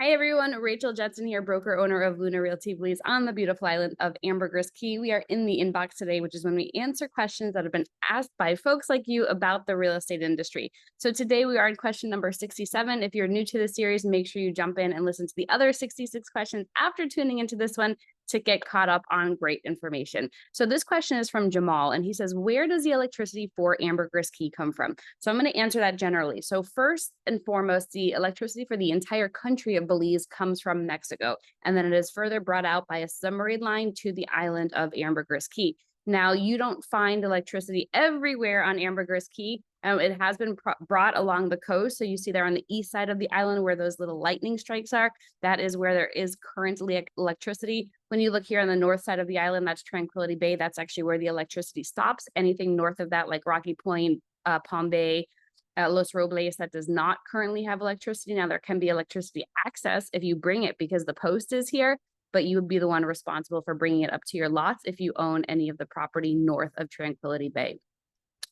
Hi everyone, Rachel Jetson here, broker owner of Luna Realty Belize on the beautiful island of Ambergris Caye. We are in the inbox today, which is when we answer questions that have been asked by folks like you about the real estate industry. So today we are in question number 67. If you're new to the series, make sure you jump in and listen to the other 66 questions after tuning into this one to get caught up on great information. So this question is from Jamal, and he says, where does the electricity for Ambergris Caye come from? So I'm going to answer that generally. So first and foremost, the electricity for the entire country of Belize comes from Mexico, and then it is further brought out by a submarine line to the island of Ambergris Caye. Now, you don't find electricity everywhere on Ambergris Caye. It has been brought along the coast. So you see there on the east side of the island where those little lightning strikes are. That is where there is currently electricity. When you look here on the north side of the island, that's Tranquility Bay. That's actually where the electricity stops. Anything north of that, like Rocky Point, Palm Bay, Los Robles, that does not currently have electricity. Now, there can be electricity access if you bring it because the post is here, but you would be the one responsible for bringing it up to your lots if you own any of the property north of Tranquility Bay.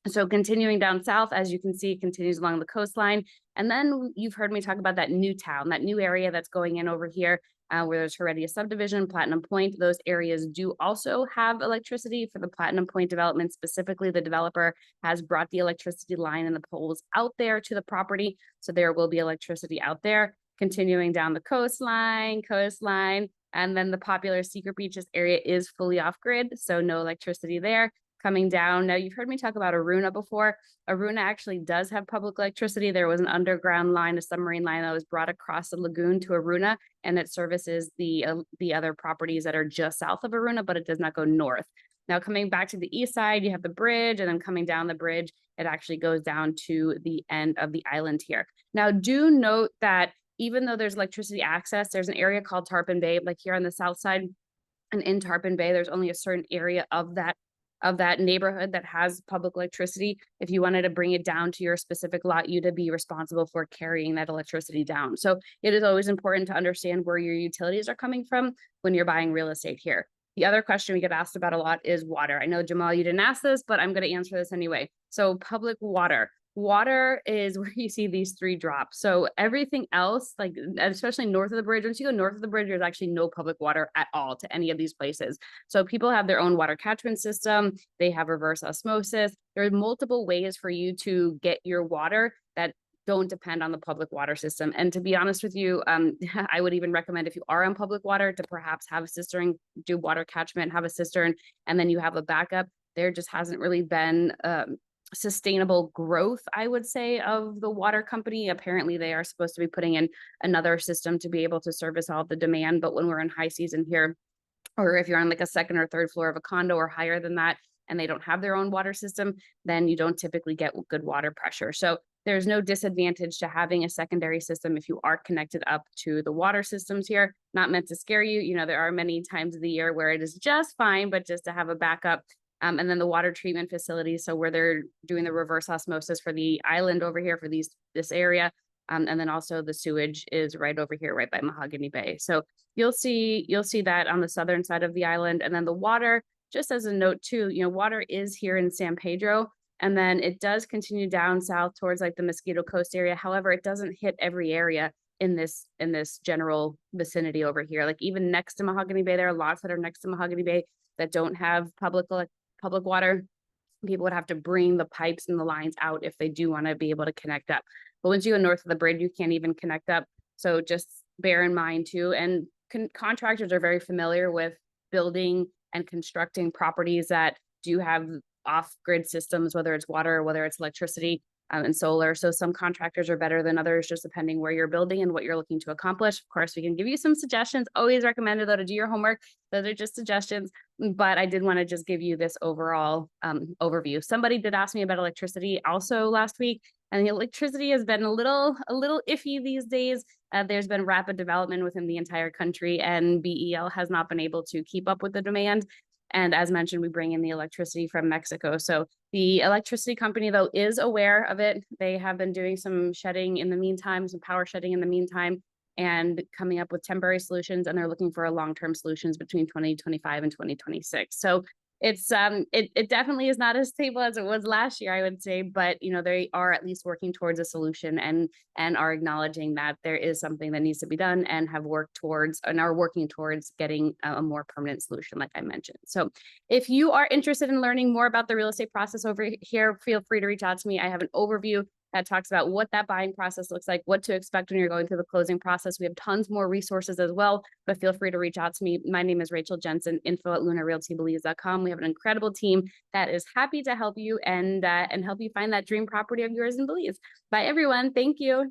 So continuing down south, as you can see, it continues along the coastline. And then you've heard me talk about that new town, that new area that's going in over here, where there's Heredia subdivision, Platinum Point. Those areas do also have electricity. For the Platinum Point development specifically, the developer has brought the electricity line and the poles out there to the property. So there will be electricity out there. Continuing down the coastline, and then the popular Secret Beaches area is fully off grid, so no electricity there. Coming down, now you've heard me talk about Aruna before. Aruna actually does have public electricity. There was an underground line, a submarine line that was brought across the lagoon to Aruna, and it services the other properties that are just south of Aruna, but it does not go north. Now coming back to the east side, you have the bridge, and then coming down the bridge, it actually goes down to the end of the island here. Now do note that even though there's electricity access, there's an area called Tarpon Bay, like here on the south side, and in Tarpon Bay, there's only a certain area of that neighborhood that has public electricity. If you wanted to bring it down to your specific lot, you'd be responsible for carrying that electricity down. So it is always important to understand where your utilities are coming from when you're buying real estate here. The other question we get asked about a lot is water. I know, Jamal, you didn't ask this, but I'm going to answer this anyway. So public water. Water is where you see these three drops. So everything else, like especially north of the bridge, once you go north of the bridge, there's actually no public water at all to any of these places. So people have their own water catchment system. They have reverse osmosis. There are multiple ways for you to get your water that don't depend on the public water system. And to be honest with you, I would even recommend, if you are on public water, to perhaps have a cistern, do water catchment, have a cistern, and then you have a backup. There just hasn't really been sustainable growth, I would say, of the water company. Apparently they are supposed to be putting in another system to be able to service all the demand, but when we're in high season here, or if you're on like a second or third floor of a condo or higher than that, and they don't have their own water system, then you don't typically get good water pressure. So there's no disadvantage to having a secondary system if you are connected up to the water systems here. Not meant to scare you. You know, there are many times of the year where it is just fine, but just to have a backup. And then the water treatment facilities, so where they're doing the reverse osmosis for the island over here for this area. And then also the sewage is right over here, right by Mahogany Bay. So you'll see that on the southern side of the island. And then the water, just as a note too, you know, water is here in San Pedro, and then it does continue down south towards like the Mosquito Coast area. However, it doesn't hit every area in this general vicinity over here. Like even next to Mahogany Bay, there are lots that are next to Mahogany Bay that don't have public water. People would have to bring the pipes and the lines out if they do want to be able to connect up. But once you go north of the bridge, you can't even connect up. So just bear in mind too. And contractors are very familiar with building and constructing properties that do have off-grid systems, whether it's water or whether it's electricity and solar. So some contractors are better than others, just depending where you're building and what you're looking to accomplish. Of course, we can give you some suggestions. Always recommended though to do your homework. Those are just suggestions, but I did want to just give you this overall overview. Somebody did ask me about electricity also last week, and the electricity has been a little iffy these days. There's been rapid development within the entire country, and BEL has not been able to keep up with the demand. And as mentioned, we bring in the electricity from Mexico. So the electricity company, though, is aware of it. They have been doing some shedding in the meantime, some power shedding in the meantime, and coming up with temporary solutions. And they're looking for long-term solutions between 2025 and 2026. So it definitely is not as stable as it was last year, I would say, but they are at least working towards a solution and are acknowledging that there is something that needs to be done and have worked towards and are working towards getting a more permanent solution, like I mentioned. So if you are interested in learning more about the real estate process over here, feel free to reach out to me. I have an overview that talks about what that buying process looks like, what to expect when you're going through the closing process. We have tons more resources as well, but feel free to reach out to me. My name is Rachel Jensen, info@lunarealtybelize.com. We have an incredible team that is happy to help you and help you find that dream property of yours in Belize. Bye, everyone. Thank you.